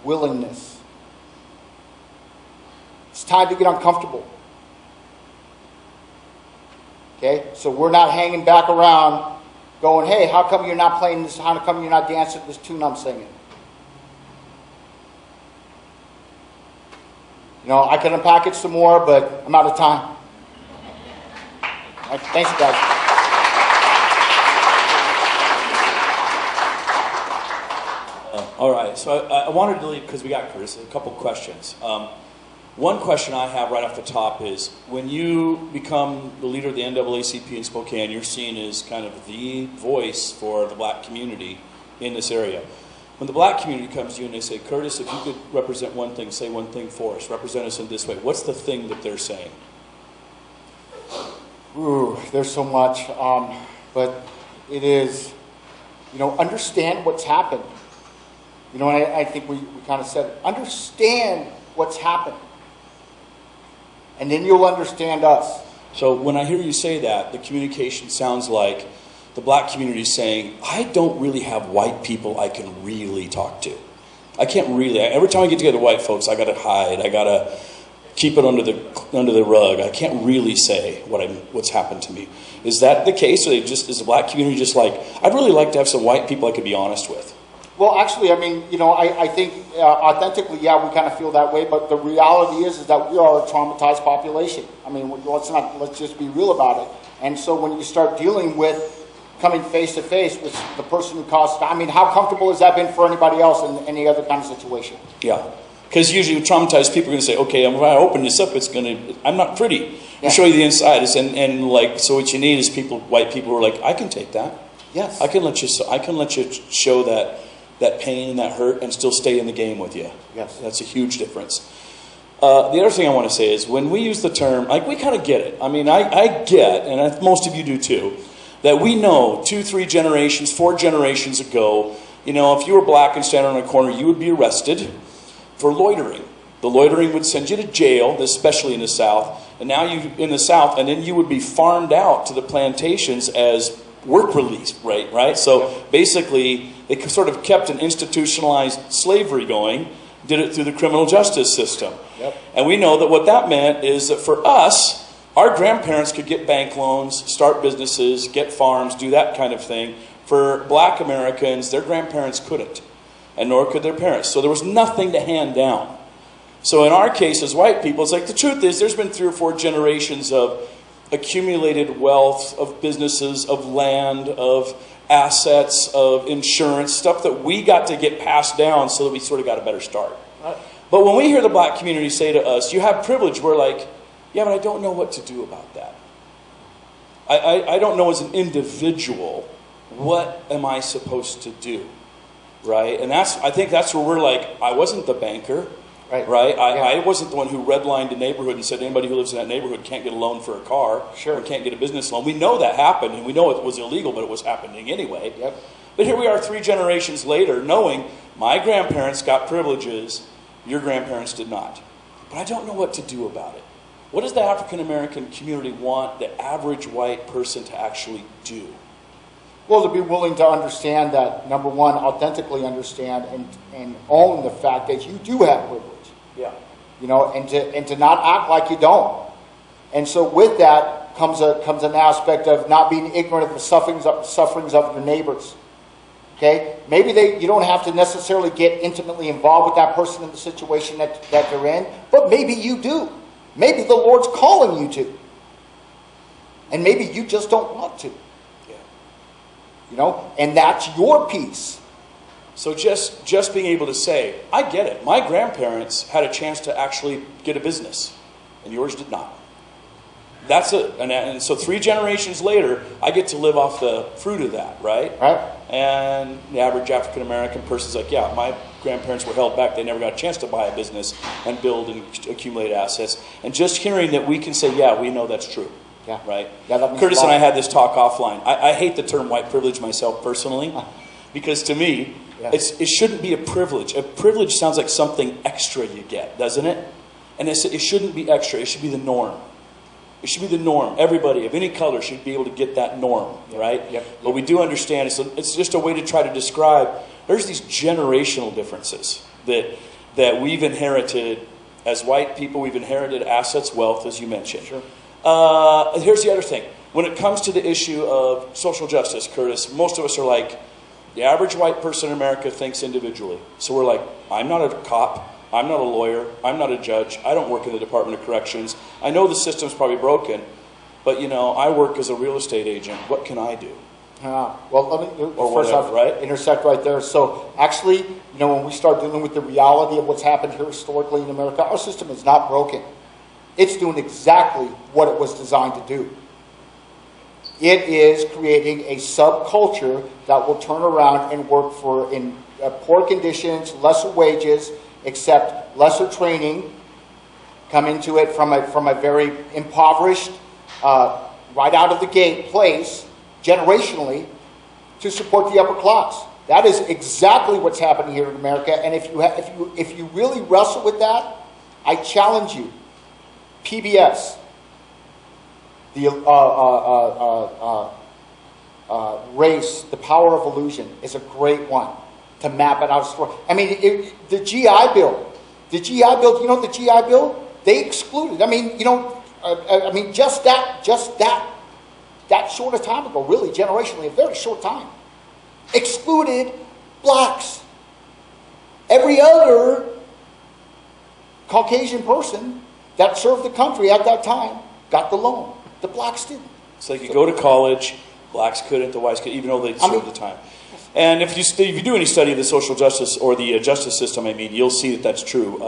willingness. It's time to get uncomfortable. Okay? So we're not hanging back around going, hey, how come you're not playing this? How come you're not dancing this tune I'm singing? I can unpack it some more, but I'm out of time. Right, thanks, guys. All right, so I wanted to leave, because we got Kurtis, a couple questions. One question I have right off the top is, when you become the leader of the NAACP in Spokane, you're seen as kind of the voice for the black community in this area. When the black community comes to you and they say, Kurtis, if you could represent one thing, say one thing for us, represent us in this way, what's the thing that they're saying? Ooh, there's so much, but it is understand what's happened. And I think we kind of said, understand what's happened. And then you'll understand us. So when I hear you say that, the communication sounds like the black community is saying, I don't really have white people I can really talk to. I can't really. Every time I get together with white folks, I got to hide. I got to keep it under the rug. I can't really say what's happened to me. Is that the case? Or is the black community just like, I'd really like to have some white people I could be honest with? Well, actually, I mean, I think authentically, yeah, we kind of feel that way. But the reality is that we are a traumatized population. I mean, let's just be real about it. And so when you start dealing with coming face to face with the person who caused, I mean, how comfortable has that been for anybody else in any other kind of situation? Yeah. Because usually traumatized people are going to say, okay, if I open this up, I'm not pretty. I'll show you the inside. And so what you need is white people who are like, I can take that. Yes. I can let you show that pain and that hurt and still stay in the game with you. Yes. That's a huge difference. The other thing I want to say is when we use the term, we kind of get it. I mean, I get, and most of you do too, that we know 2, 3 generations, 4 generations ago, if you were black and standing on a corner, you would be arrested for loitering. The loitering would send you to jail, especially in the South. And now and then you would be farmed out to the plantations as work release, right? So basically, they sort of kept an institutionalized slavery going, did it through the criminal justice system. Yep. And we know that what that meant is that for us, our grandparents could get bank loans, start businesses, get farms, do that kind of thing. For black Americans, their grandparents couldn't, and nor could their parents. So there was nothing to hand down. So in our case, as white people, it's like the truth is there's been 3 or 4 generations of accumulated wealth, of businesses, of land, of assets, of insurance, stuff that we got to get passed down so that we sort of got a better start. Right. But when we hear the black community say to us, you have privilege, we're like, yeah, but I don't know what to do about that. I don't know as an individual, what am I supposed to do? Right? And I think that's where we're like, I wasn't the banker. Right? I wasn't the one who redlined a neighborhood and said anybody who lives in that neighborhood can't get a loan for a car or can't get a business loan. We know that happened, and we know it was illegal, but it was happening anyway. Yep. But here we are 3 generations later knowing my grandparents got privileges, your grandparents did not. But I don't know what to do about it. What does the African American community want the average white person to actually do? Well, to be willing to understand that, number one, authentically understand and own the fact that you do have privilege. Yeah. And to not act like you don't. And so with that comes an aspect of not being ignorant of the sufferings of your neighbors. Okay? Maybe you don't have to necessarily get intimately involved with that person in the situation that they're in, but maybe you do. Maybe the Lord's calling you to. And maybe you just don't want to. And that's your piece. So just being able to say, I get it. My grandparents had a chance to actually get a business, and yours did not. That's it. And so 3 generations later, I get to live off the fruit of that, right? Right. And the average African American person's like, yeah, my grandparents were held back. They never got a chance to buy a business and build and accumulate assets. And just hearing that we can say, yeah, we know that's true. Yeah. Right? Yeah, Curtis and I had this talk offline. I hate the term white privilege myself personally, because to me, it shouldn't be a privilege. A privilege sounds like something extra you get, doesn't it? And it shouldn't be extra. It should be the norm. It should be the norm. Everybody of any color should be able to get that norm, right? Yep. But we do understand it's just a way to try to describe there's these generational differences that we've inherited as white people. We've inherited assets, wealth, as you mentioned. Sure. Here's the other thing. When it comes to the issue of social justice, Curtis, most of us are like, the average white person in America thinks individually. So we're like, I'm not a cop. I'm not a lawyer. I'm not a judge. I don't work in the Department of Corrections. I know the system's probably broken, but I work as a real estate agent. What can I do? Well, let me first off, intersect right there. So actually, when we start dealing with the reality of what's happened here historically in America, our system is not broken. It's doing exactly what it was designed to do. It is creating a subculture that will turn around and work in poor conditions, lesser wages, accept lesser training, come into it from a very impoverished, right out of the gate place, generationally, to support the upper class. That is exactly what's happening here in America. And if you really wrestle with that, I challenge you. PBS, the race, the power of illusion is a great one to map it out. I mean, the GI Bill. The GI Bill. You know the GI Bill? They excluded. I mean, just that short a time ago, really, generationally, a very short time, excluded blacks. Every other Caucasian person that served the country at that time got the loan. The blacks didn't. So they could go to college, blacks couldn't, the whites could, even though they'd served the time. And if you do any study of the social justice or the justice system, you'll see that that's true.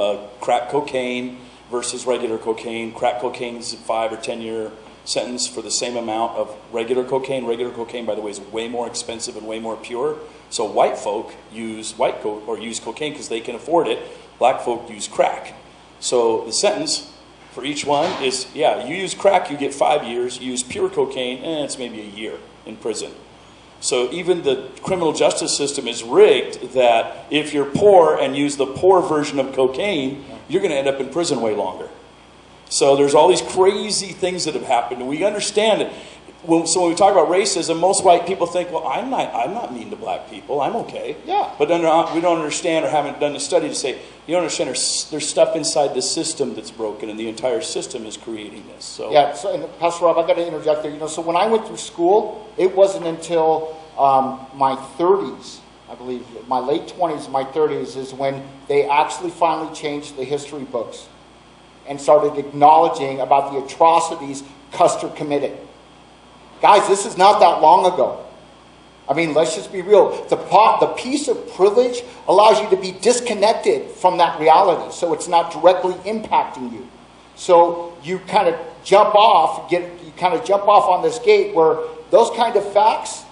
Crack cocaine versus regular cocaine. Crack cocaine is a 5 or 10 year sentence for the same amount of regular cocaine. Regular cocaine, by the way, is way more expensive and way more pure. So white folk use use cocaine because they can afford it. Black folk use crack. So the sentence for each one is, you use crack, you get 5 years. You use pure cocaine, it's maybe a year in prison. So even the criminal justice system is rigged that if you're poor and use the poor version of cocaine, you're going to end up in prison way longer. So there's all these crazy things that have happened, and we understand it. So when we talk about racism, most white people think, well, I'm not mean to black people. I'm okay. Yeah. But then we don't understand or haven't done a study to say, you don't understand there's stuff inside the system that's broken, and the entire system is creating this. So yeah. So, and Pastor Rob, I got to interject there. So when I went through school, it wasn't until my 30s, I believe, my late 20s, my 30s, is when they actually finally changed the history books and started acknowledging about the atrocities Custer committed. Guys, this is not that long ago. I mean, let's just be real. The piece of privilege allows you to be disconnected from that reality, so it's not directly impacting you. So you kind of jump off on this gate where those kind of facts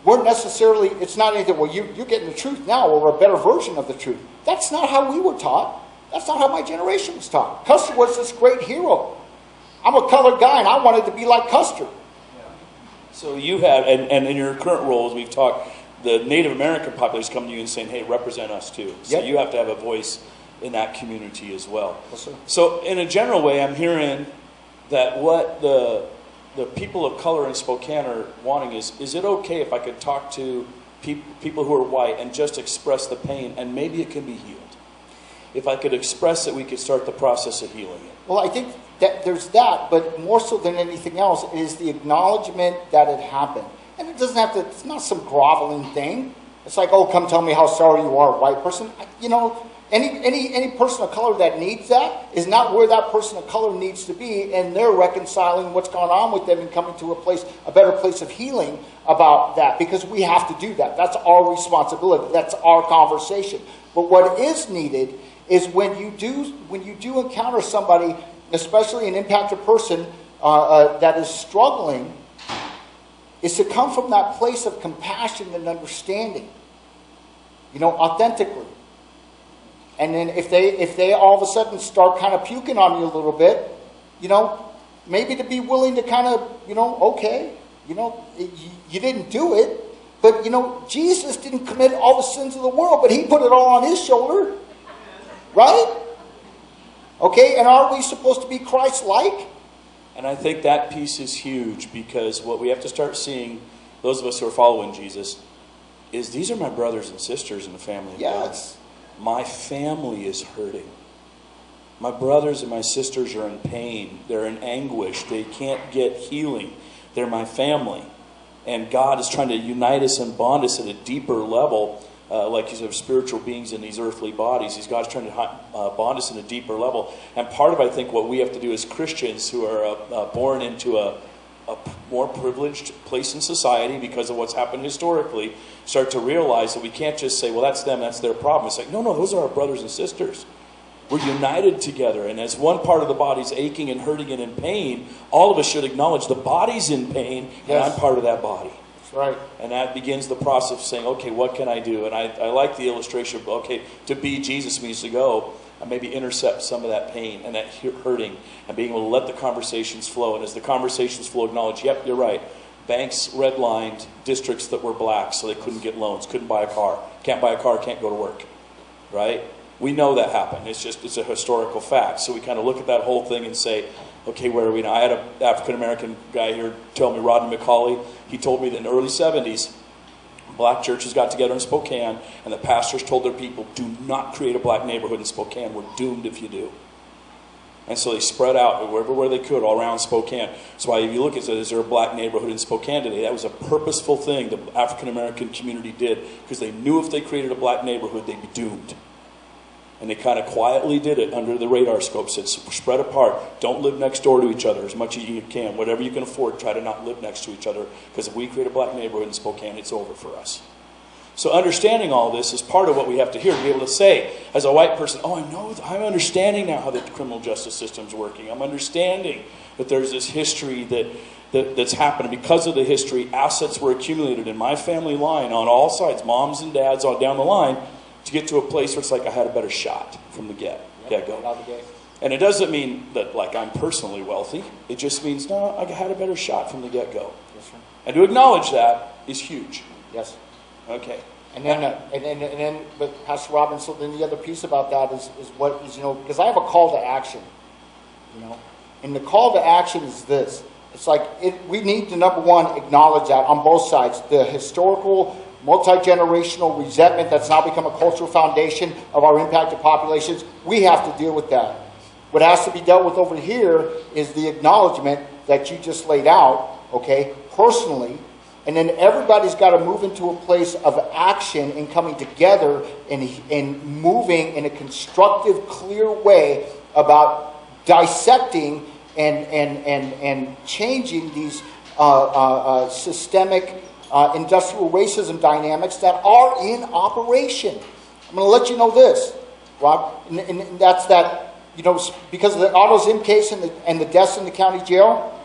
weren't necessarily, it's not anything, well, you're getting the truth now, or a better version of the truth. That's not how we were taught. That's not how my generation was taught. Custer was this great hero. I'm a colored guy, and I wanted to be like Custer. So you have, and in your current roles, we've talked, the Native American population come to you and saying, hey, represent us too. So you have to have a voice in that community as well. Yes, sir. So in a general way, I'm hearing that what the people of color in Spokane are wanting is it okay if I could talk to people who are white and just express the pain, and maybe it can be healed? If I could express it, we could start the process of healing it. Well, I think that there's that, but more so than anything else is the acknowledgement that it happened. And it doesn't have to, it's not some groveling thing. It's like, oh, come tell me how sorry you are, white person. Any person of color that needs that is not where that person of color needs to be, and they're reconciling what's going on with them and coming to a better place of healing about that, because we have to do that. That's our responsibility. That's our conversation. But what is needed is when you do encounter somebody, especially an impacted person that is struggling, is to come from that place of compassion and understanding, authentically. And then if they all of a sudden start kind of puking on you a little bit, maybe to be willing to kind of, okay, you didn't do it, but Jesus didn't commit all the sins of the world, but he put it all on his shoulder. Right? Okay, and are we supposed to be Christ-like? And I think that piece is huge, because what we have to start seeing, those of us who are following Jesus, is these are my brothers and sisters in the family of God. My family is hurting. My brothers and my sisters are in pain. They're in anguish. They can't get healing. They're my family. And God is trying to unite us and bond us at a deeper level. Like you said, spiritual beings in these earthly bodies. God's trying to bond us in a deeper level. And part of, I think, what we have to do as Christians who are born into a more privileged place in society because of what's happened historically, start to realize that we can't just say, well, that's them, that's their problem. It's like, no, those are our brothers and sisters. We're united together. And as one part of the body's aching and hurting and in pain, all of us should acknowledge the body's in pain, and I'm part of that body. Right. And that begins the process of saying, okay, what can I do? And I like the illustration of, okay, to be Jesus means to go and maybe intercept some of that pain and that hurting and being able to let the conversations flow. And as the conversations flow, acknowledge, yep, you're right. banks redlined districts that were black so they couldn't get loans, couldn't buy a car. Can't buy a car, can't go to work, right? We know that happened. It's a historical fact. So we kind of look at that whole thing and say, okay, where are we now? I had an African-American guy here tell me, Rodney McCauley, he told me that in the early 70s, black churches got together in Spokane, and the pastors told their people, do not create a black neighborhood in Spokane. We're doomed if you do. And so they spread out where they could all around Spokane. So if you look at it, is there a black neighborhood in Spokane today? That was a purposeful thing the African-American community did, because they knew if they created a black neighborhood, they'd be doomed. And they kind of quietly did it under the radar scope, said spread apart, don't live next door to each other as much as you can. Whatever you can afford, try to not live next to each other, because if we create a black neighborhood in Spokane, it's over for us. So understanding all this is part of what we have to hear, to be able to say, as a white person, oh, I'm understanding now how the criminal justice system's working. I'm understanding that there's this history that's happened. Because of the history, assets were accumulated in my family line on all sides, moms and dads all down the line, to get to a place where it's like I had a better shot from the get-go. And it doesn't mean that like I'm personally wealthy. It just means, no, I had a better shot from the get-go. Yes, sir. And to acknowledge that is huge. Yes. Okay. And then, but Pastor Robinson, then the other piece about that is what is, because I have a call to action, and the call to action is this. It's like we need to, number one, acknowledge that on both sides, the historical, multi-generational resentment that's now become a cultural foundation of our impacted populations. We have to deal with that. What has to be dealt with over here is the acknowledgement that you just laid out, okay, personally. And then everybody's got to move into a place of action and coming together and moving in a constructive, clear way about dissecting and changing these systemic industrial racism dynamics that are in operation. I'm going to let you know this, Rob, and that's that, because of the Otto Zim case and the deaths in the county jail,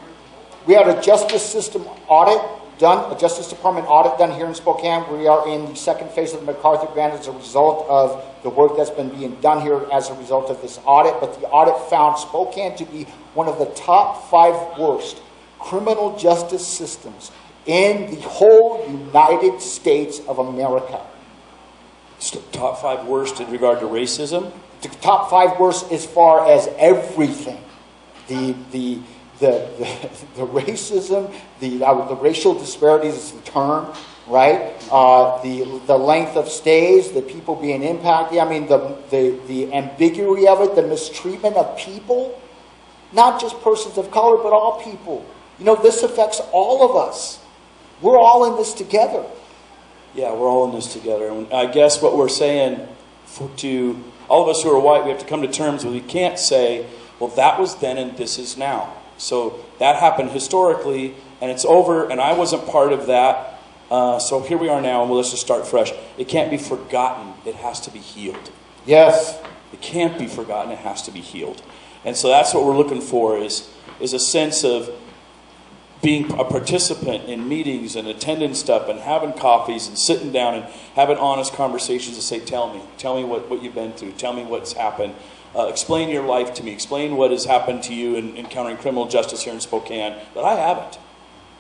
we had a justice system audit done, a Justice Department audit done here in Spokane. We are in the second phase of the MacArthur grant as a result of the work that's been being done here as a result of this audit. But the audit found Spokane to be one of the top 5 worst criminal justice systems in the whole United States of America. Top 5 worst in regard to racism? The top 5 worst as far as everything. The racism, the racial disparities is the term, right? The length of stays, the people being impacted. I mean, the ambiguity of it, the mistreatment of people, not just persons of color, but all people. This affects all of us. We're all in this together. Yeah, we're all in this together. And I guess what we're saying to all of us who are white, we have to come to terms with. We can't say, well, that was then and this is now. So that happened historically, and it's over, and I wasn't part of that. So here we are now, and let's just start fresh. It can't be forgotten. It has to be healed. Yes. It can't be forgotten. It has to be healed. And so that's what we're looking for is a sense of being a participant in meetings and attending stuff and having coffees and sitting down and having honest conversations and say, tell me what you've been through. Tell me what's happened. Explain your life to me. Explain what has happened to you in encountering criminal justice here in Spokane that I haven't.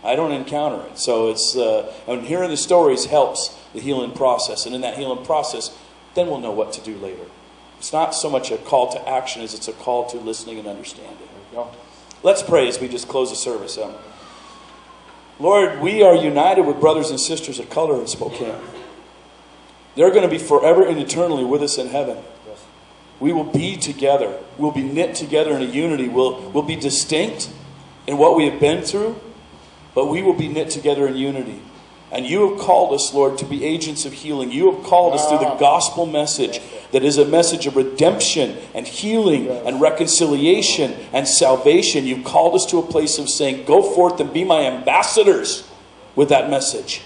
I don't encounter it. So it's and hearing the stories helps the healing process. And in that healing process, then we'll know what to do later. It's not so much a call to action as it's a call to listening and understanding. Let's pray as we just close the service out. Lord, we are united with brothers and sisters of color in Spokane. They're going to be forever and eternally with us in heaven. We will be together. We'll be knit together in a unity. We'll be distinct in what we have been through, but we will be knit together in unity. And you have called us, Lord, to be agents of healing. You have called us through the gospel message that is a message of redemption and healing and reconciliation and salvation. You've called us to a place of saying, go forth and be my ambassadors with that message.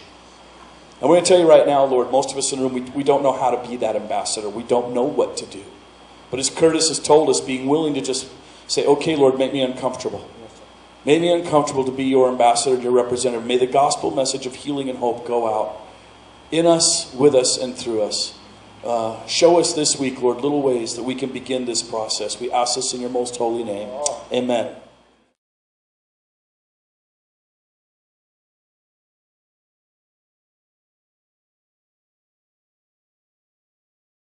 And we're going to tell you right now, Lord, most of us in the room, we don't know how to be that ambassador. We don't know what to do. But as Kurtis has told us, being willing to just say, okay, Lord, make me uncomfortable. Make me uncomfortable to be your ambassador, your representative. May the gospel message of healing and hope go out in us, with us, and through us. Show us this week, Lord, little ways that we can begin this process. We ask this in your most holy name. Amen.